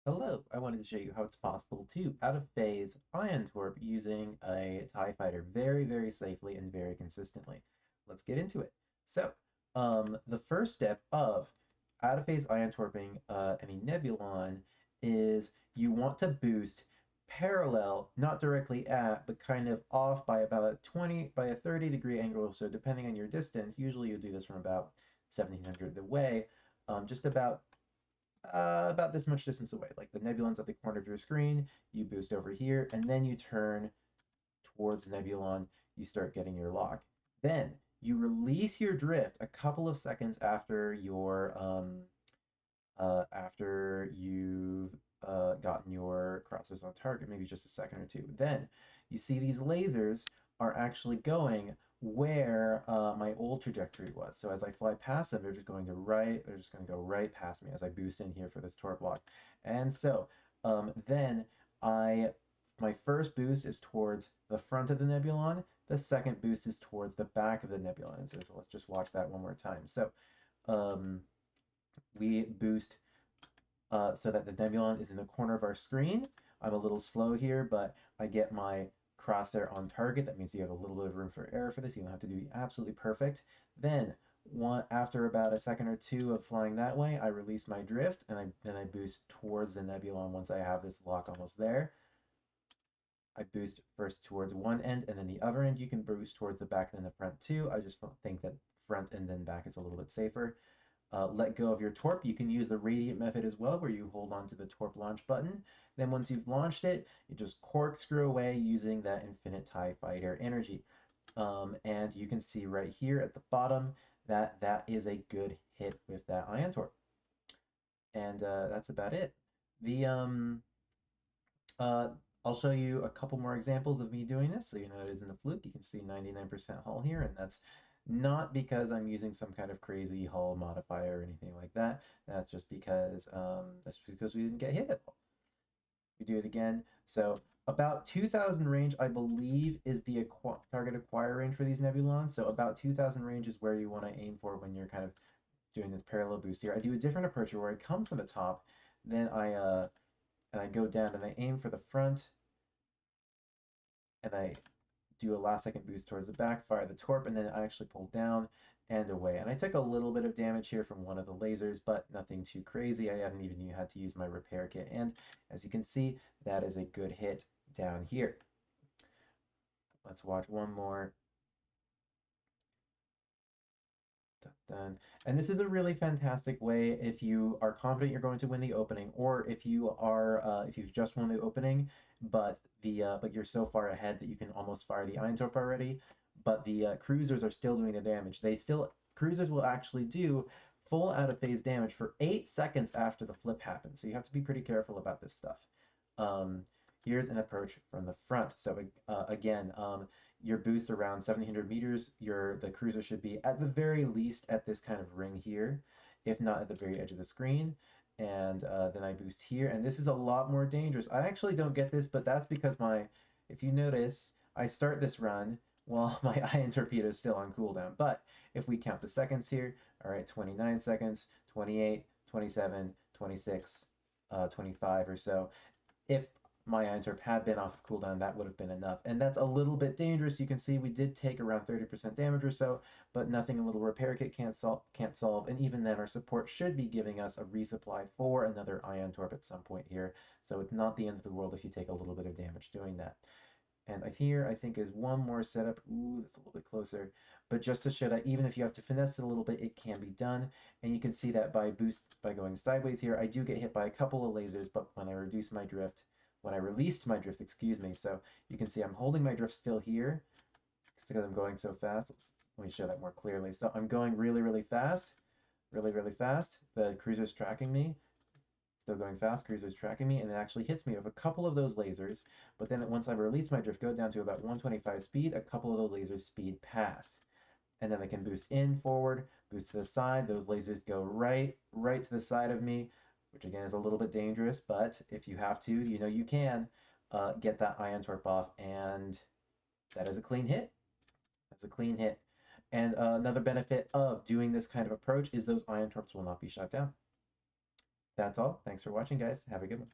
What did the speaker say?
Hello, I wanted to show you how it's possible to out-of-phase ion torp using a TIE fighter very safely and very consistently. Let's get into it. So, the first step of out-of-phase ion torping any Nebulon is you want to boost parallel, not directly at, but kind of off by about a 20 by a 30-degree angle. So depending on your distance, usually you do this from about 1700 away, just about this much distance away. Like the nebulon's at the corner of your screen, you boost over here, and then you turn towards the nebulon, you start getting your lock. Then you release your drift a couple of seconds after you've gotten your crossers on target, maybe just a second or two. Then you see these lasers are actually going where my old trajectory was. So as I fly past them, they're just going to go right past me as I boost in here for this torp block. And so then I, my first boost is towards the front of the nebulon. The second boost is towards the back of the nebulon. So let's just watch that one more time. So um, we boost so that the nebulon is in the corner of our screen. I'm a little slow here, but I get my crosshair on target. That means you have a little bit of room for error for this. You don't have to do absolutely perfect. Then after about a second or two of flying that way, I release my drift and then I boost towards the nebulon once I have this lock almost there. I boost first towards one end and then the other end. You can boost towards the back and then the front too. I just think that front and then back is a little bit safer. Let go of your torp. You can use the radiant method as well, where you hold on to the torp launch button. Then once you've launched it, you just corkscrew away using that infinite TIE fighter energy. And you can see right here at the bottom that that is a good hit with that ion torp. And that's about it. The uh, I'll show you a couple more examples of me doing this, so you know it isn't a fluke. You can see 99% hull here, and that's not because I'm using some kind of crazy hull modifier or anything like that. That's because we didn't get hit at all. We do it again. So about 2000 range, I believe, is the target acquire range for these nebulons. So about 2000 range is where you want to aim for when you're kind of doing this parallel boost here. I do a different approach where I come from the top, then I go down and I aim for the front, and I do a last second boost towards the back, fire the torp, and then I actually pull down and away. And I took a little bit of damage here from one of the lasers, but nothing too crazy. I haven't even had to use my repair kit. And as you can see, that is a good hit down here. Let's watch one more. Done. And this is a really fantastic way if you are confident you're going to win the opening, or if you've just won the opening, but you're so far ahead that you can almost fire the ion torp already, but the cruisers are still doing the damage. Cruisers will actually do full out of phase damage for 8 seconds after the flip happens. So you have to be pretty careful about this stuff. Um, Here's an approach from the front. So again, your boost around 1700 meters, the cruiser should be at the very least at this kind of ring here, if not at the very edge of the screen. And then I boost here, and this is a lot more dangerous. I actually don't get this, but that's because if you notice, I start this run while my ion torpedo is still on cooldown. But if we count the seconds here, all right, 29 seconds, 28, 27, 26, 25 or so. If my Eintorp had been off of cooldown, that would have been enough. And that's a little bit dangerous. You can see we did take around 30% damage or so, but nothing a little repair kit can't solve. And even then, our support should be giving us a resupply for another Ion Torp at some point here. So it's not the end of the world if you take a little bit of damage doing that. And here, I think, is one more setup. Ooh, that's a little bit closer. But just to show that even if you have to finesse it a little bit, it can be done. And you can see that by going sideways here, I do get hit by a couple of lasers, but when I released my drift, excuse me, so you can see I'm holding my drift still here because I'm going so fast. Let me show that more clearly. So I'm going really fast, really fast. The cruiser's tracking me. Still going fast, cruiser's tracking me, and it actually hits me with a couple of those lasers. But then once I release my drift, go down to about 125 speed, a couple of those lasers speed past. And then I can boost in, forward, boost to the side. Those lasers go right to the side of me, which again is a little bit dangerous, but if you have to, you know you can get that ion torp off, and that is a clean hit. That's a clean hit. And another benefit of doing this kind of approach is those ion torps will not be shut down. That's all. Thanks for watching, guys. Have a good one.